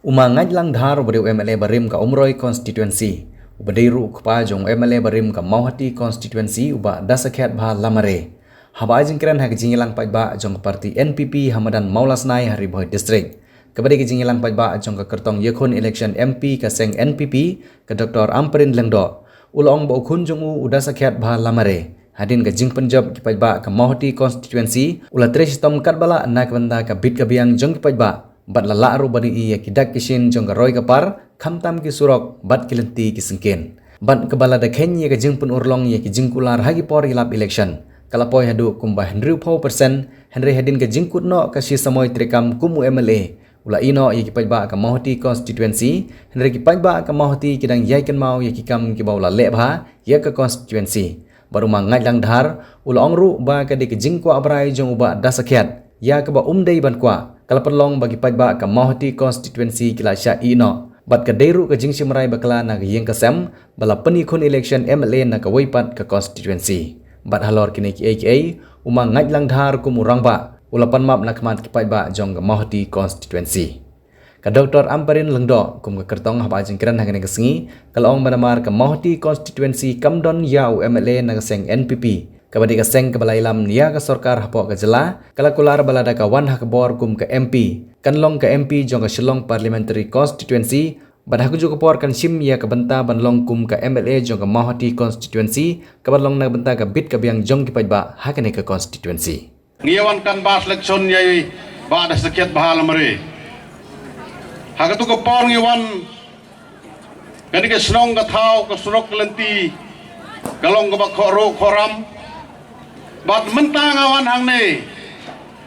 Umangaj lang dhar beriu MLA Barim ka Umroi constituency. Ubadiru kpa jong MLA Barim ka Mauhati constituency uba dasakhet bha lamare. Haba jingkran hak jingilang pajba jong parti NPP Hamadan Maulasnai Haribhoi district. Kabadi ke jingilang pajba jong ka kertong yekhun election MP ka seng NPP ka Dr. Amperin Lengdo. Ulong ba ukhun jong u udasakhet bha lamare. Hadin ka jing Punjab ki pajba ka Mauhati constituency ula tres tom katbala nak banda ka bit ka biang jong ki pajba. Bat lala ru bani iya kidak kisin jong roy kapar khamtam ki surok bat kilenti ki singken bat kebala da kenya ka jingpun urlong ye ki jingkular hagi por ilap election kalapoy hadu kumba Henry 4% Henry hadin ka jingkut no ka si samoy trekam kumu MLA ula ino ye ki pajba ka Mauhati constituency Henry ki pajba ka Mauhati kidang yai kan mau ye ki kam ki baula le bha ye ka constituency baru mangai lang dhar ula ongru ba ka de ki jingkwa abrai jong uba dasakhet ya ka ba umdei ban kwa kalapelong bagi pajba ka Mauhati constituency kila sya ino bat ka deru ka jingsi marai bakla na yeng kasem bala penikun election MLA na ka waipat ka constituency bat halor kini ki AKA umang ngaj lang dhar ku murang ba ulapan map na kmat ki pajba jong ka Mauhati constituency ka Dr. Amperin Lengdo kum ka kertong haba jingkran hangane kesengi kalong banamar ka Mauhati constituency kamdon yau MLA na seng NPP kabadi ka seng kabala ilam niya ka sarkar hapo ka jela kalakular balada ka wan hakbor kum ka MP kanlong ka MP jong ka Shillong parliamentary constituency badhaku jo ka por kan sim ya ka banta banlong kum ka MLA jong ka Mauhati constituency kabalong na banta ka bit ka biang jong ki pajba hakane ka constituency ngiyawan kan bas election yai ba da sakit bahal mare hagatu ka por ngiyawan kani ka snong ka thau ka surok lenti galong ka bakoro khoram bat mentang awan hang ne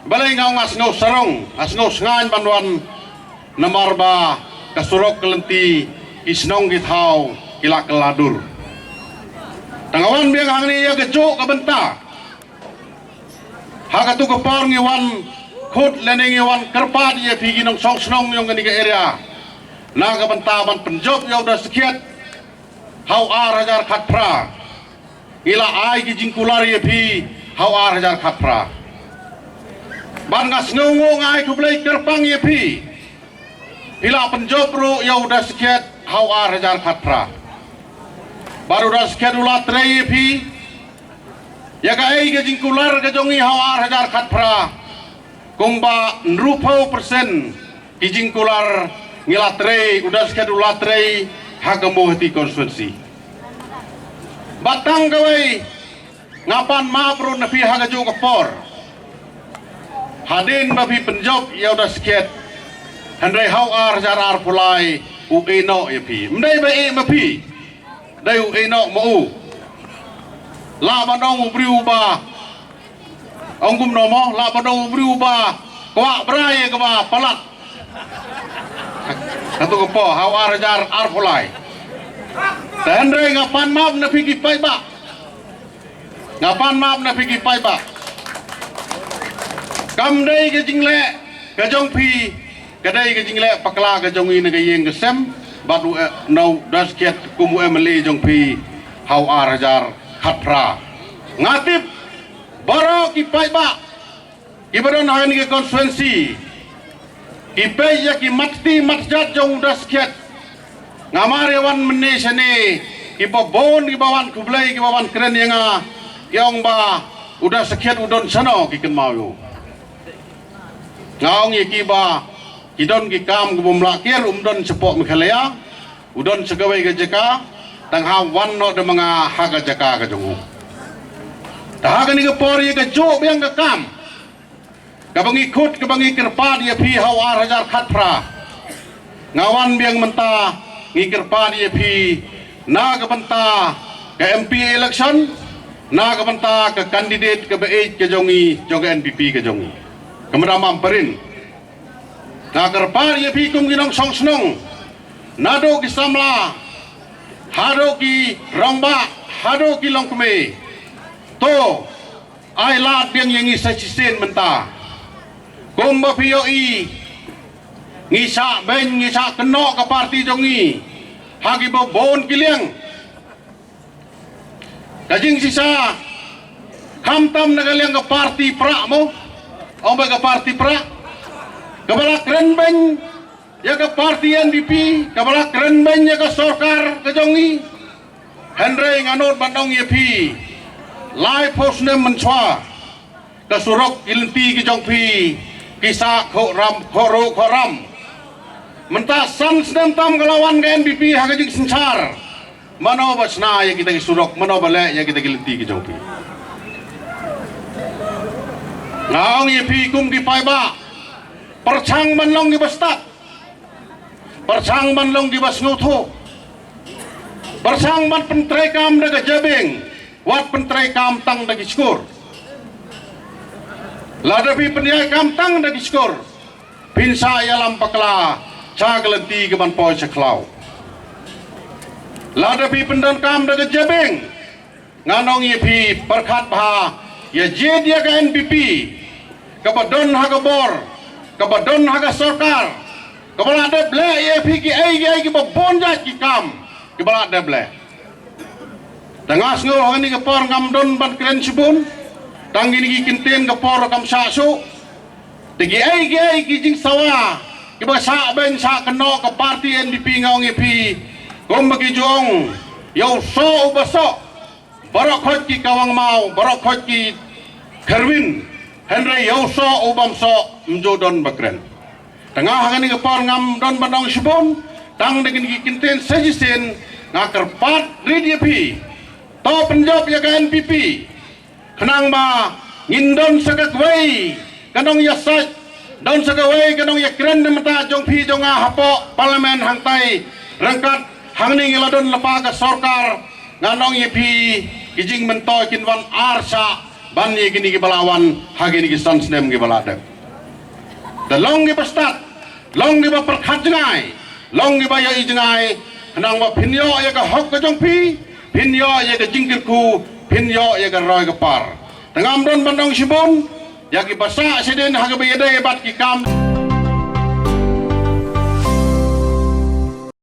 balai ngau ngasno sarong asno sngan banwan namar ba kasurok kelenti isnong githau kila keladur tangawan biang hang ne ya gejo ka benta hagatu ko por ngiwan khut lene ngiwan kerpat ye pigi nong song snong yong ngani ka area na ka benta ban penjob ya udah sekiat hau ar hajar khatra ila ai ki jingkular ye pi hau ar hajar khatra ban ngas ngong ai kublai kerpang ye pi ila penjob ru ya udah sekiat hau ar hajar khatra baru udah sekiat ulat rei ye pi ya ka ai ke jingkular ke jongi hau ar hajar khatra kumba nrupau persen ki jingkular ngilat rei udah sekiat ulat rei hagamu hati konstitusi batang kawai ngapan mapro na pi hagaju kapor hadin babi penjob ya udah sekiat handai hau ar jarar pulai u eno ya pi mdai ba e mapi dai u eno mau la bandong ubriu ba ongum nomo la bandong ubriu ba kwa brai ka ba palat satu kepo hau ar jar ar pulai handai ngapan map na pi ki pai ba ngapan map na pigi pai ba kam dai ke jingle ke jong pi ke dai ke jingle pakla ke jong ini ke yeng ke sem batu no dasket kumu MLA jong pi hau ar hajar khatra ngatip baro ki pai ba ki baron hain ke konstituensi ki pai ya ki mati matjat jong dasket ngamar yawan menesane ki babon ki bawan kublai ki bawan keren yang yang ba udah sekian udon sano kiken mau yo ngaong ye ki ba kidon ki kam ke bumlakir umdon sepok mikhalaya udon segawai ke jeka tang ha wan no de mga haga jeka ke jongu tahaga ni ke por ye ke jo biang ke kam ka bangi khut ke bangi kerpad ye phi hawar hajar khatra ngawan biang menta ngikir pad ye phi na ke benta ke MP election na ka banta ke kandidat ke BH ke jongi jong NPP ke jongi kemudian Amperin na kerpar ye pi kum ginong song snong nado ki samla hado ki rongba hado ki longkme to ai lat biang yengi sachisen menta kumba POI ngisa ben ngisa keno ke parti jongi hagi bon kiliang kajing sisa kamtam nagaliang ke parti pra mo o ba ke parti pra kabala kren ben ya ke parti NDP kabala keren ben ya ke sorkar ke jongi Henry nganut bandong ye pi lai post nem menchwa ke surok ilenti ke jong pi kisah khoram mentah san sedem tam kelawan ke NDP hagajik sencar mano basna ya kita surok mano balik ya kita ilenti ke jong pi ngaong ye pi kum ki pai ba perchang manlong ki bastat perchang manlong ki bas ngutho perchang man pentrai kam daga jabeng wat pentrai kam tang dagi skor ladapi pendiai kam tang dagi skor pinsa yalam pakla caglenti ke ban poi saklau ladapi pendan kam daga jabeng nganong ye pi perkhat bha ya je dia ke NPP kabadon hagabor kabadon haga sorkar kabala deble ye pi ki ai ki bonja ki kam kabala deble tangas ngo hangni ke por ngam don ban kren sibun tangi ni kinten ke por kam sasu tegi ai ki jing sawa ki ba sa ben sa keno ke parti NDP ngong ye pi gom bagi jong yo so baso barokot ki kawang mau barokot ki Kerwin Henry Yoso ubam so mjodon bakren tengah hangani kepor ngam don bandong sibon tang dengan kinten sajisen ngakar pat RDP to penjab ya ke NPP kenang ba ngindon sakakwei kanong yasaj don sakawei kanong ya keren mata jong pi jong hapo parlemen hangtai rangkat hangni ngiladon lepa ke sorkar nganong yepi kijing mentoy kinwan arsa ban ye gini ki balawan hagi ni ki sansnem ki baladep dalong ki pastat long ki ba perkhat jengai long ki ba ya jengai nang ba pinyo ya ka hok ka jong pi pinyo ya ka jingkir ku pinyo ya ka roy ka par tengam don bandong sibon ya ki basa siden hagi ba yede bat ki kam